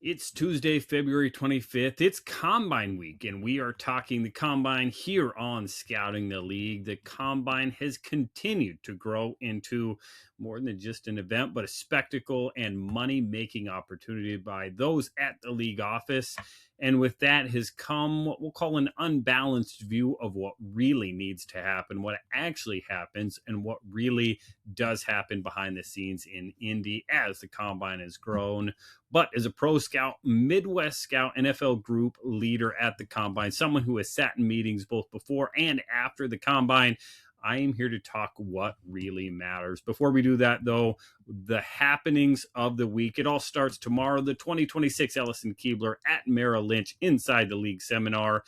It's Tuesday, February 25th. It's Combine Week, and we are talking the Combine here on Scouting the League. The Combine has continued to grow into more than just an event, but a spectacle and money-making opportunity by those at the league office. And with that has come what we'll call an unbalanced view of what really needs to happen, what actually happens, and what really does happen behind the scenes in Indy as the Combine has grown. But as a pro scout, Midwest Scout, NFL group leader at the Combine, someone who has sat in meetings both before and after the Combine, I am here to talk what really matters. Before we do that, though, the happenings of the week. It all starts tomorrow, the 2026 Ellison Keebler at Merrill Lynch Inside the League Seminar.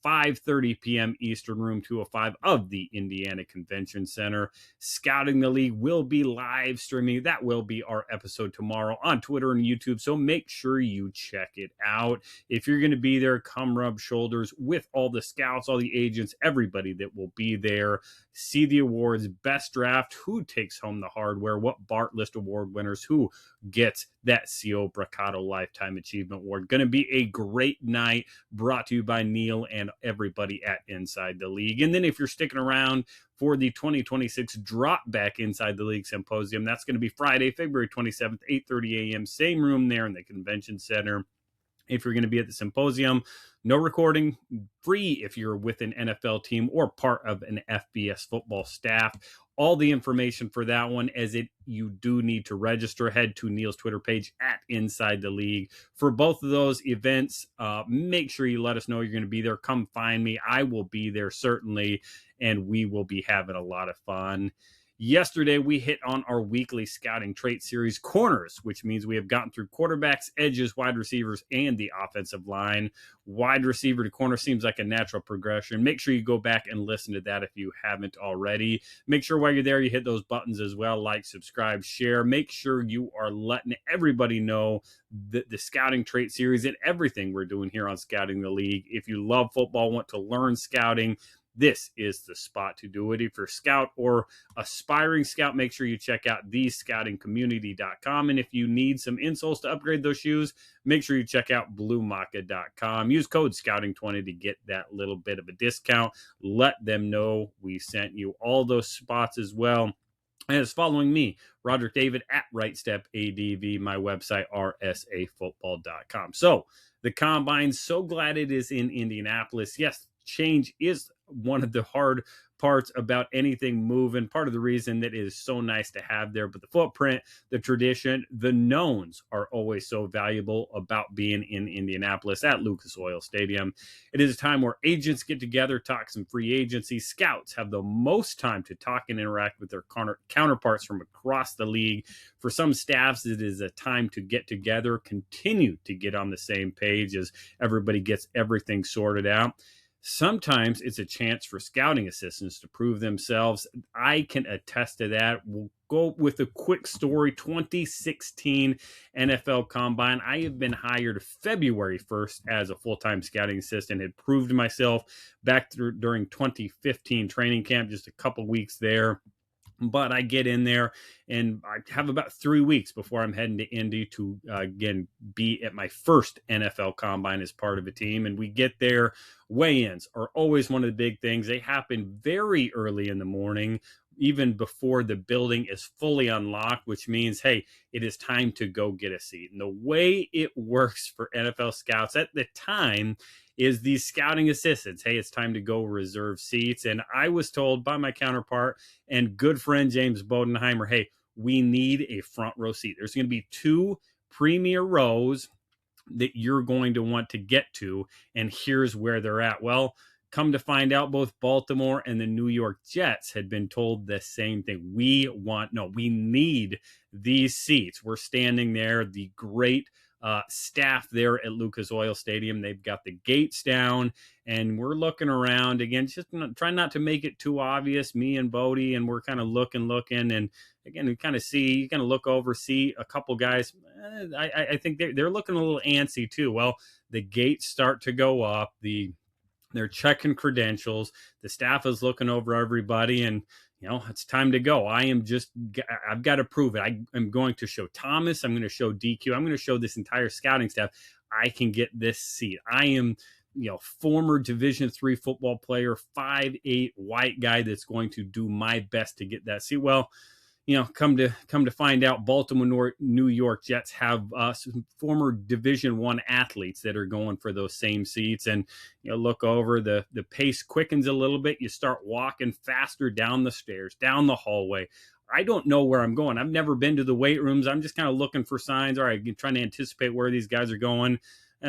5:30 p.m. Eastern, room 205 of the Indiana Convention Center. Scouting the League will be live streaming. That will be our episode tomorrow on Twitter and YouTube, so make sure you check it out. If you're going to be there, come rub shoulders with all the scouts, all the agents, everybody that will be there. See the awards, best draft, who takes home the hardware, what Bart List Award winners, who gets that CO Braccato Lifetime Achievement Award. Going to be a great night, brought to you by Neil and everybody at Inside the League. And then if you're sticking around for the 2026 Drop Back Inside the League Symposium, that's going to be Friday, February 27th, 8:30 a.m., same room there in the Convention Center. If you're going to be at the symposium, no recording, free if you're with an NFL team or part of an FBS football staff. All the information for that one, you do need to register. Head to Neil's Twitter page at Inside the League. For both of those events, make sure you let us know you're going to be there. Come find me. I will be there certainly, and we will be having a lot of fun. Yesterday, we hit on our weekly scouting trait series, Corners, which means we have gotten through quarterbacks, edges, wide receivers, and the offensive line. Wide receiver to corner seems like a natural progression. Make sure you go back and listen to that if you haven't already. Make sure while you're there, you hit those buttons as well, like, subscribe, share. Make sure you are letting everybody know the scouting trait series and everything we're doing here on Scouting the League. If you love football, want to learn scouting, this is the spot to do it. If you're a scout or aspiring scout, make sure you check out thescoutingcommunity.com. And if you need some insoles to upgrade those shoes, make sure you check out bluemaca.com. Use code scouting20 to get that little bit of a discount. Let them know we sent you. All those spots as well as following me, Rodrik David at RightStepADV, my website, rsafootball.com. So the Combine, so glad it is in Indianapolis. Yes, change is one of the hard parts about anything moving. Part of the reason that it is so nice to have there, but the footprint, the tradition, the knowns are always so valuable about being in Indianapolis at Lucas Oil Stadium. It is a time where agents get together, talk some free agency. Scouts have the most time to talk and interact with their counterparts from across the league. For some staffs, it is a time to get together, continue to get on the same page as everybody gets everything sorted out. Sometimes it's a chance for scouting assistants to prove themselves. I can attest to that. We'll go with a quick story. 2016 NFL Combine. I have been hired February 1st as a full-time scouting assistant. Had proved myself back during 2015 training camp, just a couple weeks there. But I get in there and I have about 3 weeks before I'm heading to Indy to, again, be at my first NFL Combine as part of a team. And we get there. Weigh-ins are always one of the big things. They happen very early in the morning, even before the building is fully unlocked, which means, hey, it is time to go get a seat. And the way it works for NFL scouts at the time is these scouting assistants, hey, it's time to go reserve seats. And I was told by my counterpart and good friend James Bodenheimer, hey, we need a front row seat. There's going to be 2 premier rows that you're going to want to get to, and here's where they're at. Well, come to find out, both Baltimore and the New York Jets had been told the same thing. We need these seats. We're standing there, the great staff there at Lucas Oil Stadium. They've got the gates down, and we're looking around again, just trying not to make it too obvious, me and Bodie, and we're kind of looking, and again, you kind of look over, see a couple guys. I think they're looking a little antsy too. Well, the gates start to go up. They're checking credentials. The staff is looking over everybody, and It's time to go. I've got to prove it. I'm going to show Thomas. I'm going to show DQ. I'm going to show this entire scouting staff. I can get this seat. I am, former Division III football player, 5'8" white guy that's going to do my best to get that seat. Well, come to find out, Baltimore, New York Jets have some former Division I athletes that are going for those same seats. And look over, the pace quickens a little bit. You start walking faster down the stairs, down the hallway. I don't know where I'm going. I've never been to the weight rooms. I'm just kind of looking for signs. All right, trying to anticipate where these guys are going.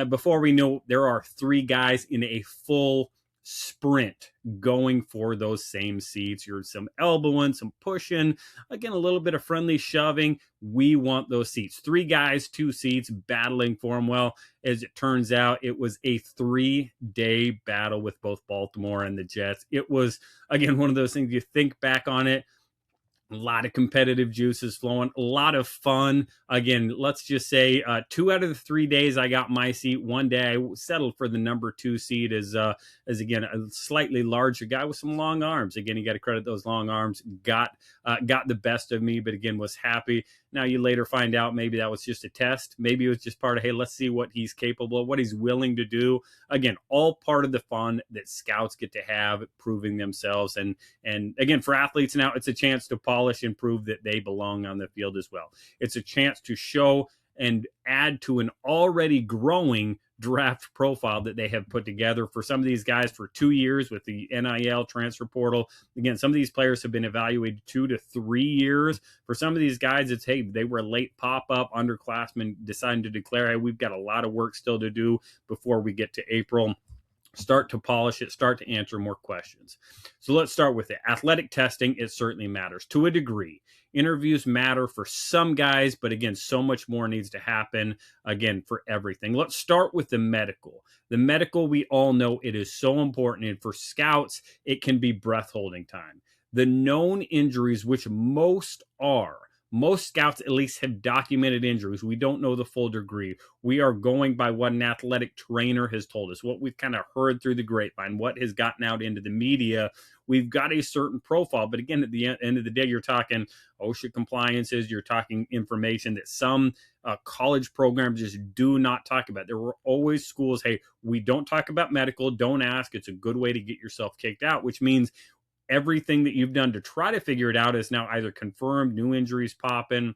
Before we know, there are 3 guys in a full sprint going for those same seats. You're some elbowing, some pushing, again, a little bit of friendly shoving. We want those seats. 3 guys, 2 seats, battling for them. Well, as it turns out, it was a 3-day battle with both Baltimore and the Jets. It was, again, one of those things, you think back on it, a lot of competitive juices flowing, a lot of fun. Again, let's just say 2 out of the 3 days I got my seat. One day I settled for the number 2 seat as again, a slightly larger guy with some long arms. Again, you got to credit those long arms. Got the best of me, but again, was happy. Now you later find out maybe that was just a test. Maybe it was just part of, hey, let's see what he's capable of, what he's willing to do. Again, all part of the fun that scouts get to have, proving themselves. And again, for athletes now, it's a chance to polish and prove that they belong on the field as well. It's a chance to show and add to an already growing draft profile that they have put together. For some of these guys, for 2 years with the NIL transfer portal. Again, some of these players have been evaluated 2 to 3 years. For some of these guys, it's, hey, they were late pop-up underclassmen deciding to declare, hey, we've got a lot of work still to do before we get to April. Start to polish it, start to answer more questions. So let's start with it. Athletic testing, it certainly matters to a degree. Interviews matter for some guys, but again, so much more needs to happen, again, for everything. Let's start with the medical. The medical, we all know it is so important, and for scouts, it can be breath-holding time. The known injuries, which most scouts at least have documented injuries. We don't know the full degree. We are going by what an athletic trainer has told us, what we've kind of heard through the grapevine, what has gotten out into the media. We've got a certain profile. But again, at the end of the day, you're talking OSHA compliances. You're talking information that some college programs just do not talk about. There were always schools, hey, we don't talk about medical. Don't ask. It's a good way to get yourself kicked out, which means everything that you've done to try to figure it out is now either confirmed, new injuries popping.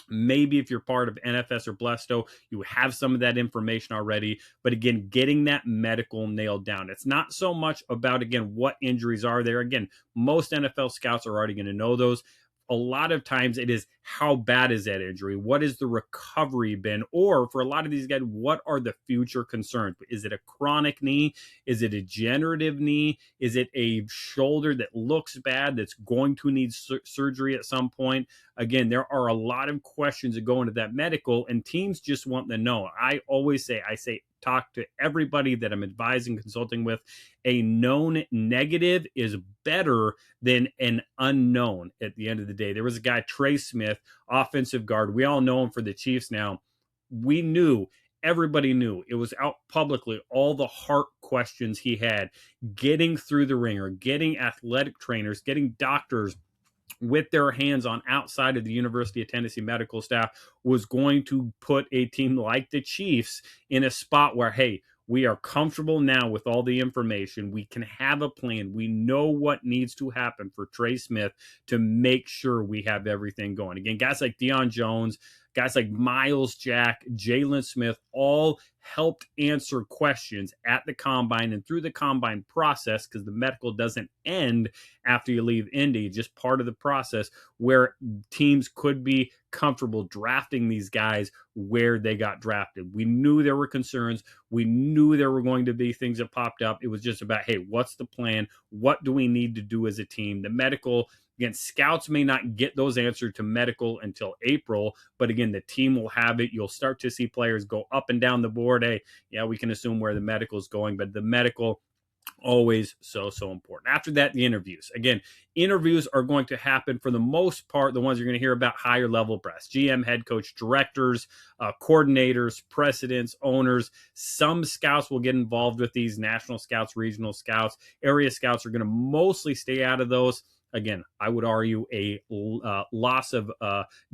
Maybe if you're part of NFS or Blesto, you have some of that information already. But again, getting that medical nailed down. It's not so much about, again, what injuries are there. Again, most NFL scouts are already going to know those. A lot of times it is, how bad is that injury? What has the recovery been? Or for a lot of these guys, what are the future concerns? Is it a chronic knee? Is it a degenerative knee? Is it a shoulder that looks bad that's going to need surgery at some point? Again, there are a lot of questions that go into that medical, and teams just want to know. I say, talk to everybody that I'm advising, consulting with. A known negative is better than an unknown at the end of the day. There was a guy, Trey Smith, offensive guard. We all know him for the Chiefs now. Everybody knew. It was out publicly, all the heart questions he had, getting through the ringer, getting athletic trainers, getting doctors with their hands on outside of the University of Tennessee medical staff was going to put a team like the Chiefs in a spot where, hey, we are comfortable now with all the information. We can have a plan. We know what needs to happen for Trey Smith to make sure we have everything going. Again, guys like Deion Jones, guys like Miles Jack, Jalen Smith, all helped answer questions at the combine and through the combine process, because the medical doesn't end after you leave Indy, just part of the process where teams could be comfortable drafting these guys where they got drafted. We knew there were concerns. We knew there were going to be things that popped up. It was just about, hey, what's the plan? What do we need to do as a team? The medical, again, scouts may not get those answers to medical until April, but again, the team will have it. You'll start to see players go up and down the board. Hey, yeah, we can assume where the medical is going, but the medical, always so important. After that, the interviews. Again, interviews are going to happen for the most part. The ones you're going to hear about, higher level brass, GM, head coach, directors, coordinators, presidents, owners. Some scouts will get involved with these. National scouts, regional scouts, area scouts are going to mostly stay out of those. again, I would argue a loss of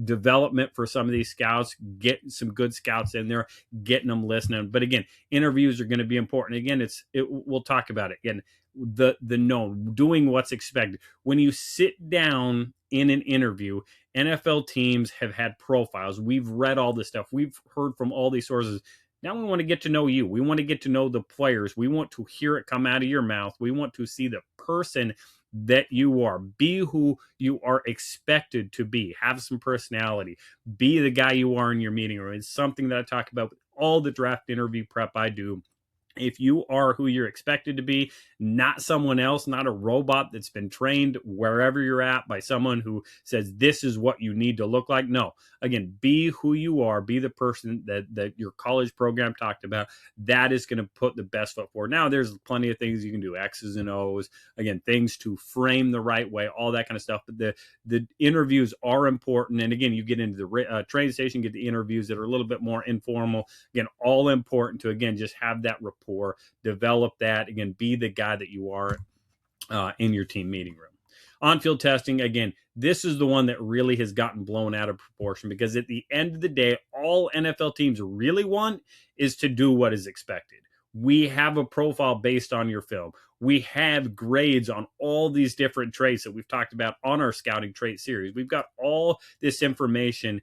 development for some of these scouts. Get some good scouts in there, getting them listening. But again, interviews are going to be important. Again, we'll talk about it again. The known, doing what's expected. When you sit down in an interview, NFL teams have had profiles. We've read all this stuff. We've heard from all these sources. Now we want to get to know you. We want to get to know the players. We want to hear it come out of your mouth. We want to see the person that you are. Be who you are expected to be. Have some personality. Be the guy you are in your meeting room. It's something that I talk about with all the draft interview prep I do. If you are who you're expected to be, not someone else, not a robot that's been trained wherever you're at by someone who says this is what you need to look like. No, again, be who you are, be the person that your college program talked about. That is going to put the best foot forward. Now, there's plenty of things you can do, X's and O's, again, things to frame the right way, all that kind of stuff. But the interviews are important. And again, you get into the train station, get the interviews that are a little bit more informal. Again, all important to, again, just have that rapport, develop that, again, be the guy that you are in your team meeting room. On-field testing, again, this is the one that really has gotten blown out of proportion, because at the end of the day, all NFL teams really want is to do what is expected. We have a profile based on your film. We have grades on all these different traits that we've talked about on our scouting trait series. We've got all this information,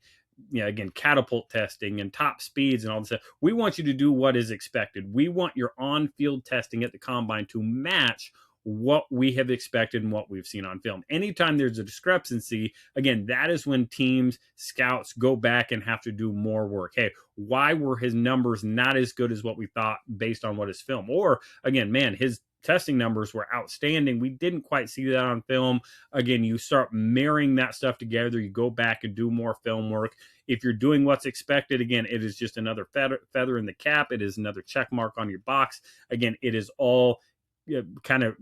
again, catapult testing and top speeds and all this stuff. We want you to do what is expected. We want your on-field testing at the combine to match what we have expected and what we've seen on film. Anytime there's a discrepancy, again, that is when teams, scouts go back and have to do more work. Hey, why were his numbers not as good as what we thought based on what is film? Or again, man, his testing numbers were outstanding. We didn't quite see that on film. Again, you start marrying that stuff together. You go back and do more film work. If you're doing what's expected, again, it is just another feather in the cap. It is another check mark on your box. Again, it is all kind of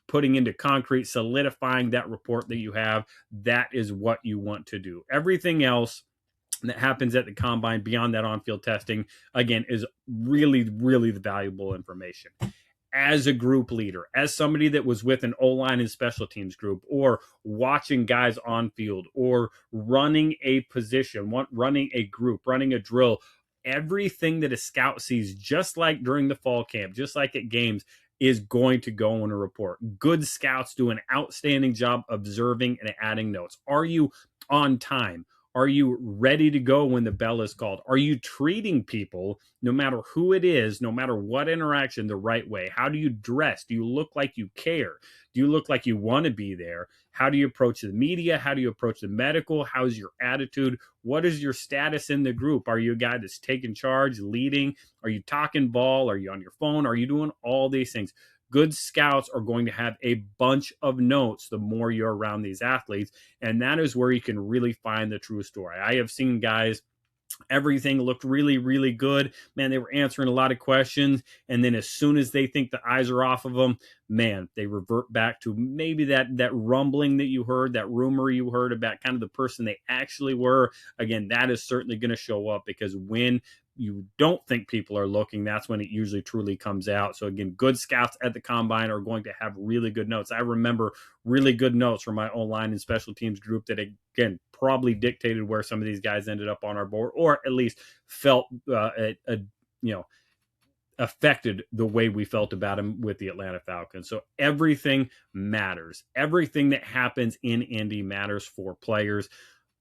putting into concrete, solidifying that report that you have. That is what you want to do. Everything else that happens at the combine beyond that on-field testing, again, is really, really the valuable information. As a group leader, as somebody that was with an O-line and special teams group, or watching guys on field, or running a position, running a group, running a drill, everything that a scout sees, just like during the fall camp, just like at games, is going to go in a report. Good scouts do an outstanding job observing and adding notes. Are you on time? Are you ready to go when the bell is called? Are you treating people, no matter who it is, no matter what interaction, the right way? How do you dress? Do you look like you care? Do you look like you want to be there? How do you approach the media? How do you approach the medical? How's your attitude? What is your status in the group? Are you a guy that's taking charge, leading? Are you talking ball? Are you on your phone? Are you doing all these things? Good scouts are going to have a bunch of notes the more you're around these athletes, and that is where you can really find the true story. I have seen guys, everything looked really, really good. Man, they were answering a lot of questions, and then as soon as they think the eyes are off of them, man, they revert back to maybe that rumbling that you heard, that rumor you heard about kind of the person they actually were. Again, that is certainly going to show up, because when you don't think people are looking, that's when it usually truly comes out. So again, good scouts at the combine are going to have really good notes. I remember really good notes from my O-line and special teams group that, again, probably dictated where some of these guys ended up on our board, or at least felt affected the way we felt about him with the Atlanta Falcons. So everything matters. Everything that happens in Indy matters for players.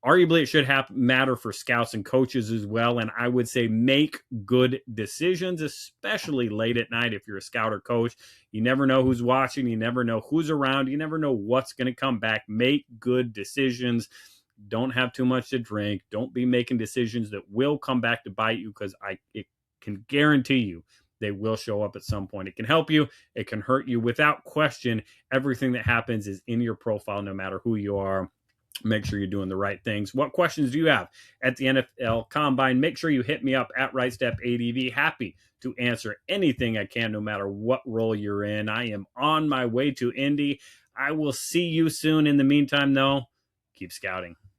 Arguably, it should matter for scouts and coaches as well. And I would say make good decisions, especially late at night if you're a scout or coach. You never know who's watching. You never know who's around. You never know what's going to come back. Make good decisions. Don't have too much to drink. Don't be making decisions that will come back to bite you, because it can guarantee you they will show up at some point. It can help you. It can hurt you. Without question, everything that happens is in your profile, no matter who you are. Make sure you're doing the right things. What questions do you have at the NFL Combine? Make sure you hit me up at RightStepADV. Happy to answer anything I can, no matter what role you're in. I am on my way to Indy. I will see you soon. In the meantime, though, keep scouting.